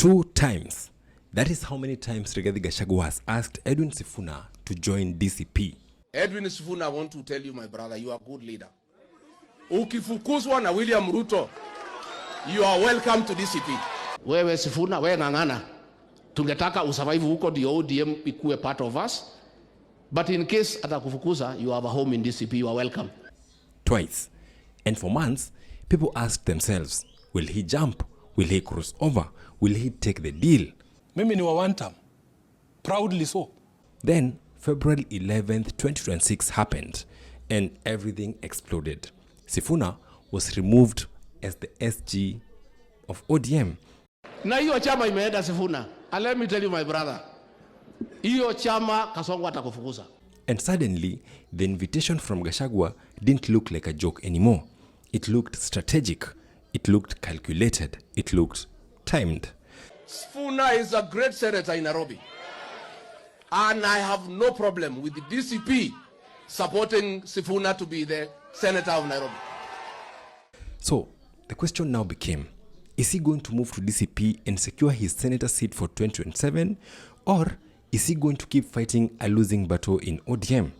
2 times. That is how many times Rigathi Gachagua has asked Edwin Sifuna to join DCP. Edwin Sifuna, I want to tell you, my brother, you are a good leader. Ukifukuzwa na William Ruto, you are welcome to DCP. Wewe Sifuna, wewe ngangana. Tungetaka usurvive huko ndio ODM ikuwe part of us. But in case atakufukuza, you have a home in DCP, you are welcome. Twice. And for months, people asked themselves, will he jump? Will he cross over? Will he take the deal? Mimi ni wa one term. Proudly so. Then, February 11th, 2026 happened and everything exploded. Sifuna was removed as the SG of ODM. Na hiyo chama imeenda Sifuna. And let me tell you, my brother, hiyo chama Kasongo atakufukuza. And suddenly, the invitation from Gachagua didn't look like a joke anymore. It looked strategic. It looked calculated. It looked timed. Sifuna is a great senator in Nairobi. And I have no problem with the DCP supporting Sifuna to be the senator of Nairobi. So, the question now became, is he going to move to DCP and secure his senator seat for 2027? Or is he going to keep fighting a losing battle in ODM?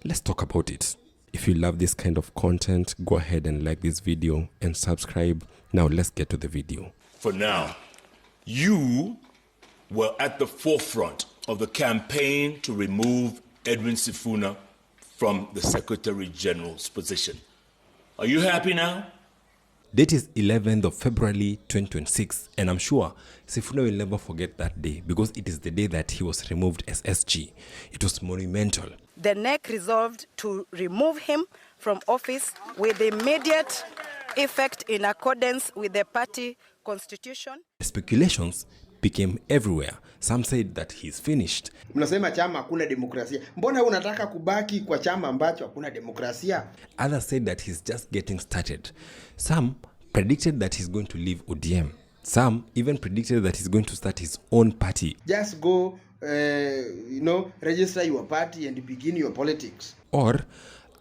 Let's talk about it. If you love this kind of content, go ahead and like this video and subscribe. Now let's get to the video. For now, you were at the forefront of the campaign to remove Edwin Sifuna from the Secretary General's position. Are you happy now? Date is 11th of February 2026, and I'm sure Sifuna will never forget that day because it is the day that he was removed as SG. It was monumental. The NEC resolved to remove him from office with immediate effect in accordance with the party constitution. Speculations became everywhere. Some said that he's finished. Mnasema chama hakuna demokrasia. Mbona unataka kubaki kwa chama ambacho hakuna demokrasia? Others said that he's just getting started. Some predicted that he's going to leave ODM. Some even predicted that he's going to start his own party. Just go, register your party and begin your politics. Or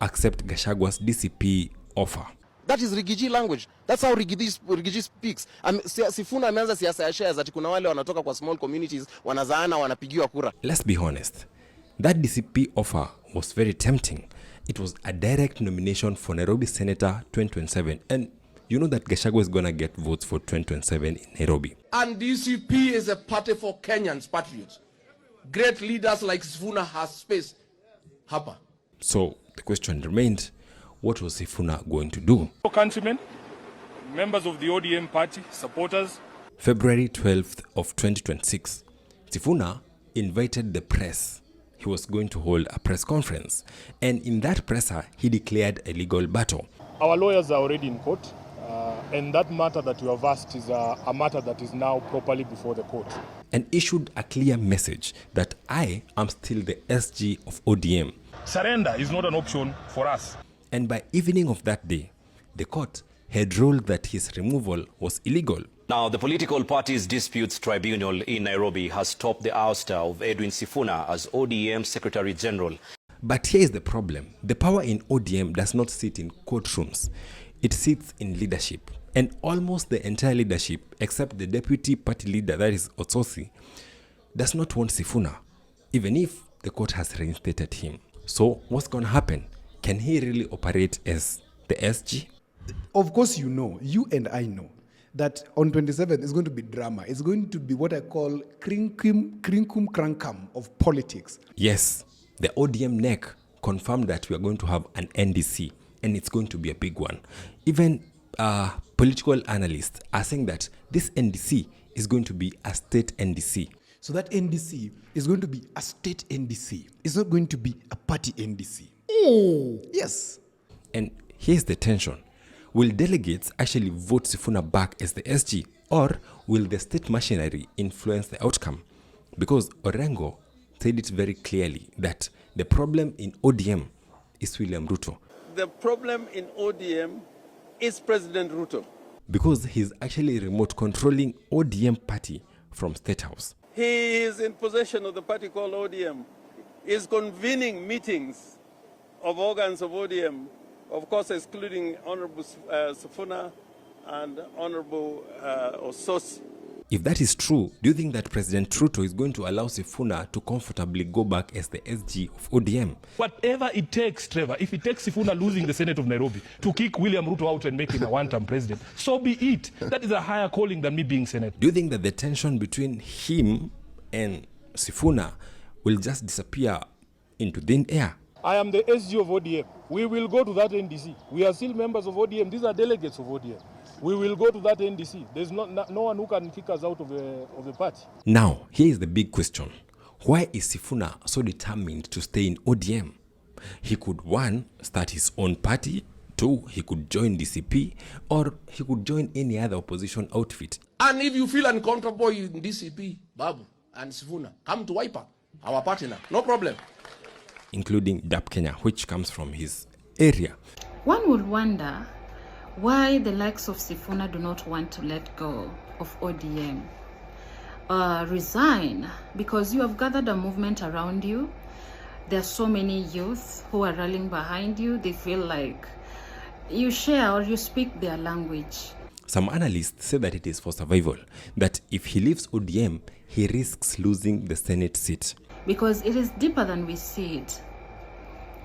accept Gachagua's DCP offer. That is Rigiji language. That's how Rigiji speaks. Sifuna ameanza siasa ya shares ati kuna wale wanatoka kwa small communities wanazaana wanapigiwa kura. Let's be honest. That DCP offer was very tempting. It was a direct nomination for Nairobi Senator 2027. And you know that Gachagua is going to get votes for 2027 in Nairobi. And DCP is a party for Kenyans, patriots. Great leaders like Sifuna has space. Hapa. So the question remained, what was Sifuna going to do? Countrymen, members of the ODM party, supporters. February 12th of 2026, Sifuna invited the press. He was going to hold a press conference. And in that presser, he declared a legal battle. Our lawyers are already in court. And that matter that you have asked is a matter that is now properly before the court. And issued a clear message that I am still the SG of ODM. Surrender is not an option for us. And by evening of that day, the court had ruled that his removal was illegal. Now, the Political Parties Disputes Tribunal in Nairobi has stopped the ouster of Edwin Sifuna as ODM Secretary General. But here is the problem. The power in ODM does not sit in courtrooms. It sits in leadership. And almost the entire leadership, except the deputy party leader, that is Otsosi, does not want Sifuna, even if the court has reinstated him. So what's going to happen? Can he really operate as the SG? Of course you and I know, that on 27th is going to be drama. It's going to be what I call krinkum krankam of politics. Yes, the ODM NEC confirmed that we are going to have an NDC, and it's going to be a big one. Even political analysts are saying that this NDC is going to be a state NDC. So that NDC is going to be a state NDC. It's not going to be a party NDC. Yes. And here's the tension. Will delegates actually vote Sifuna back as the SG, or will the state machinery influence the outcome? Because Orengo said it very clearly that the problem in ODM is William Ruto. The problem in ODM is President Ruto. Because he's actually remote controlling ODM party from Statehouse. He is in possession of the party called ODM. He's convening meetings of organs of ODM, of course excluding Honorable Sifuna and Honorable Ososi. If that is true, do you think that President Ruto is going to allow Sifuna to comfortably go back as the SG of ODM? Whatever it takes, Trevor, if it takes Sifuna losing the Senate of Nairobi to kick William Ruto out and make him a one-term president, so be it. That is a higher calling than me being senator. Do you think that the tension between him and Sifuna will just disappear into thin air? I am the SG of ODM. We will go to that NDC. We are still members of ODM. These are delegates of ODM. We will go to that NDC. There's no one who can kick us out of the party. Now, here is the big question. Why is Sifuna so determined to stay in ODM? He could, 1, start his own party, 2, he could join DCP, or he could join any other opposition outfit. And if you feel uncomfortable in DCP, Babu and Sifuna, come to Wiper, our partner, no problem. Including DAP Kenya, which comes from his area. One would wonder why the likes of Sifuna do not want to let go of ODM. Resign, because you have gathered a movement around you. There are so many youth who are rallying behind you. They feel like you share or you speak their language. Some analysts say that it is for survival, that if he leaves ODM, he risks losing the Senate seat. Because it is deeper than we see it.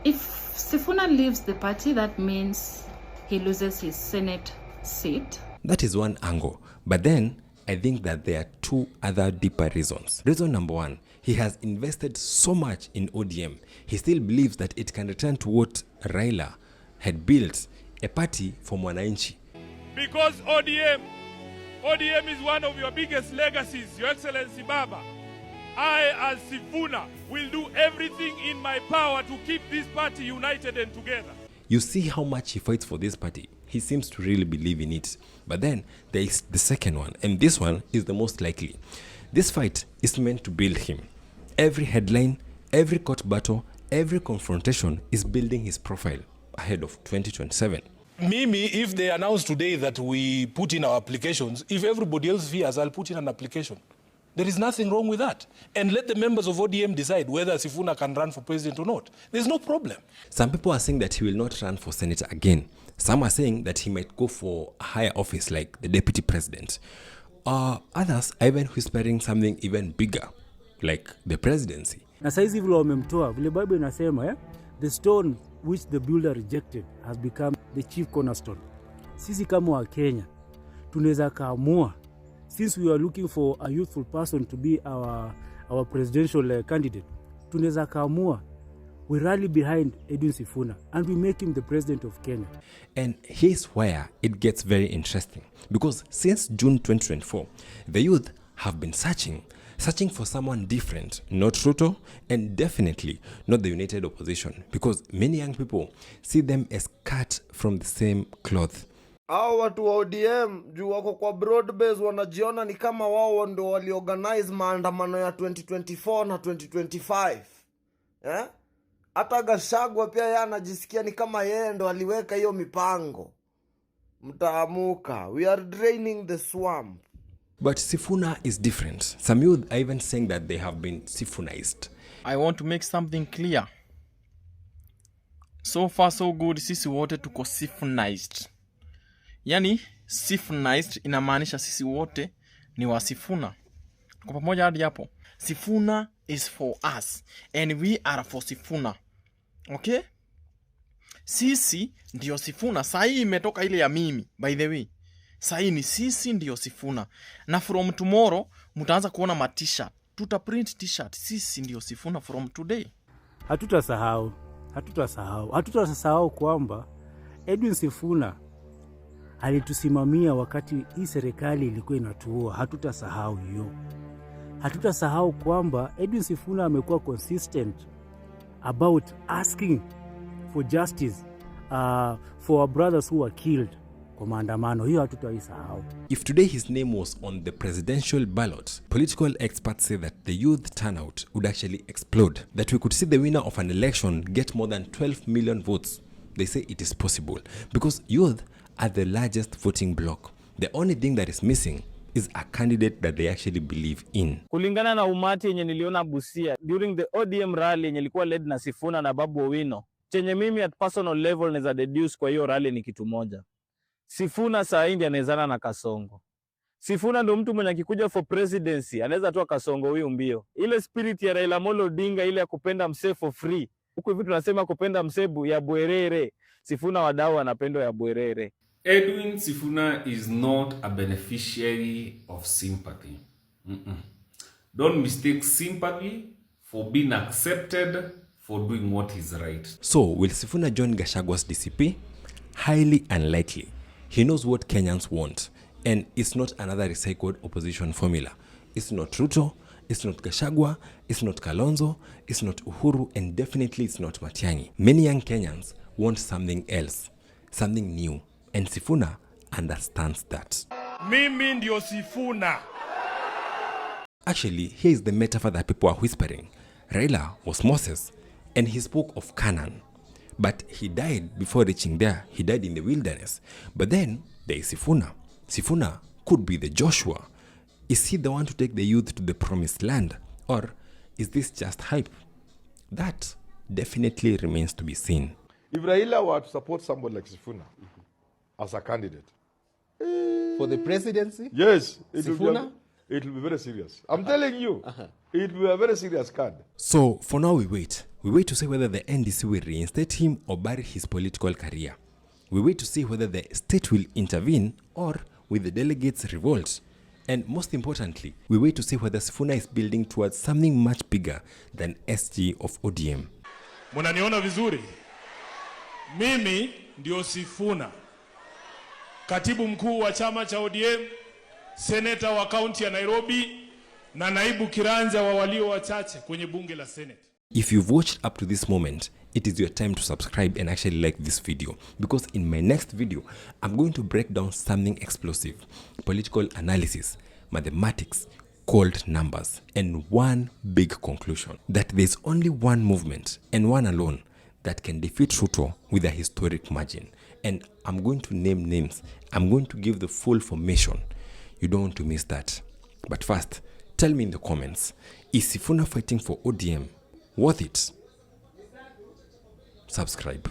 If Sifuna leaves the party, that means he loses his Senate seat. That is one angle. But then, I think that there are 2 other deeper reasons. Reason number 1, he has invested so much in ODM. He still believes that it can return to what Raila had built, a party for Mwananchi. Because ODM is one of your biggest legacies, Your Excellency Baba. I, as Sifuna, will do everything in my power to keep this party united and together. You see how much he fights for this party. He seems to really believe in it. But then there is the second one, and this one is the most likely. This fight is meant to build him. Every headline, every court battle, every confrontation is building his profile ahead of 2027. Mimi, if they announce today that we put in our applications, if everybody else fears, I'll put in an application. There is nothing wrong with that. And let the members of ODM decide whether Sifuna can run for president or not. There's no problem. Some people are saying that he will not run for senator again. Some are saying that he might go for a higher office like the deputy president. Others are even whispering something even bigger, like the presidency. Na saizi vile wamemtoa, vile Bible inasema, the stone which the builder rejected has become the chief cornerstone. Sisi kama wa Kenya, tunaweza kaamua, since we are looking for a youthful person to be our presidential candidate, tunaweza kaamua, we rally behind Edwin Sifuna and we make him the president of Kenya. And here's where it gets very interesting. Because since June 2024, the youth have been searching for someone different, not Ruto, and definitely not the united opposition. Because many young people see them as cut from the same cloth. Hao watu wa ODM juu wako kwa broad base wanajiona ni kama wao ndo waliorganize maandamano ya 2024 na 2025. Hata Gachagua pia yeye anajisikia ni kama yeye ndo aliweka hiyo mipango. Mtaamuka. We are draining the swamp. But Sifuna is different. Some youth are even saying that they have been Sifunized. I want to make something clear. So far so good, sisi wote tuko Sifunized. Yani, Sifunized inamaanisha sisi wote ni wa Sifuna. Tuko pamoja hadi hapo. Sifuna is for us and we are for Sifuna. Okay? Sisi ndio Sifuna. Sahi imetoka ile ya mimi, by the way. Sahi ni sisi ndio Sifuna. Na from tomorrow, mutaanza kuona ma t-shirt. Tuta print t-shirt. Sisi ndio Sifuna from today. Hatutasahau kwamba Edwin Sifuna alitusimamia wakati hii serikali ilikuwa inatuua. Hatutasahau hiyo. Hatutasahau kwamba Edwin Sifuna amekuwa consistent about asking for justice for our brothers who were killed kwa maandamano. Hiyo hatutaisahau. If today his name was on the presidential ballot, political experts say that the youth turnout would actually explode. That we could see the winner of an election get more than 12 million votes. They say it is possible because youth are the largest voting bloc. The only thing that is missing is a candidate that they actually believe in. Kulingana na umati yenye niliona Busia during the ODM rally yenye ilikuwa led na Sifuna na Babu Owino, chenye mimi at personal level neza deduce kwa hiyo rally ni kitu moja. Sifuna saa hii ndiye anawezana na Kasongo. Sifuna ndo mtu mwenye akikuja for presidency anaweza tu akasongo huyu mbio. Ile spirit ya Raila Amolo Odinga, ile ya kupenda msee for free. Huku hivi tunasema kupenda msebu ya bwerere. Sifuna wadau anapendo ya bwerere. Edwin Sifuna is not a beneficiary of sympathy. Don't mistake sympathy for being accepted for doing what is right. So, will Sifuna join Gachagua's DCP? Highly unlikely. He knows what Kenyans want, and it's not another recycled opposition formula. It's not Ruto, it's not Gachagua, it's not Kalonzo, it's not Uhuru, and definitely it's not Matiang'i. Many young Kenyans want something else, something new, and Sifuna understands that. Mimi ndio Sifuna. Actually, here is the metaphor that people are whispering. Raila was Moses, and he spoke of Canaan. But he died before reaching there. He died in the wilderness. But then, there is Sifuna. Sifuna could be the Joshua. Is he the one to take the youth to the promised land? Or is this just hype? That definitely remains to be seen. If Raila were to support somebody like Sifuna as a candidate, for the presidency? Yes. Sifuna? It will be very serious. I'm telling you, it will be a very serious card. So, for now we wait. We wait to see whether the NDC will reinstate him or bury his political career. We wait to see whether the state will intervene or will the delegates revolt. And most importantly, we wait to see whether Sifuna is building towards something much bigger than SG of ODM. Munaniona vizuri? Mimi ndio Sifuna. Katibu mkuu wa chama cha ODM, seneta wa kaunti ya Nairobi, na naibu kiranja wa walio wachache kwenye bunge la Senate. If you've watched up to this moment, it is your time to subscribe and actually like this video, because in my next video, I'm going to break down something explosive, political analysis, mathematics, cold numbers, and one big conclusion, that there's only one movement and one alone that can defeat Ruto with a historic margin. And I'm going to name names. I'm going to give the full formation. You don't want to miss that. But first, tell me in the comments, is Sifuna fighting for ODM worth it? Subscribe.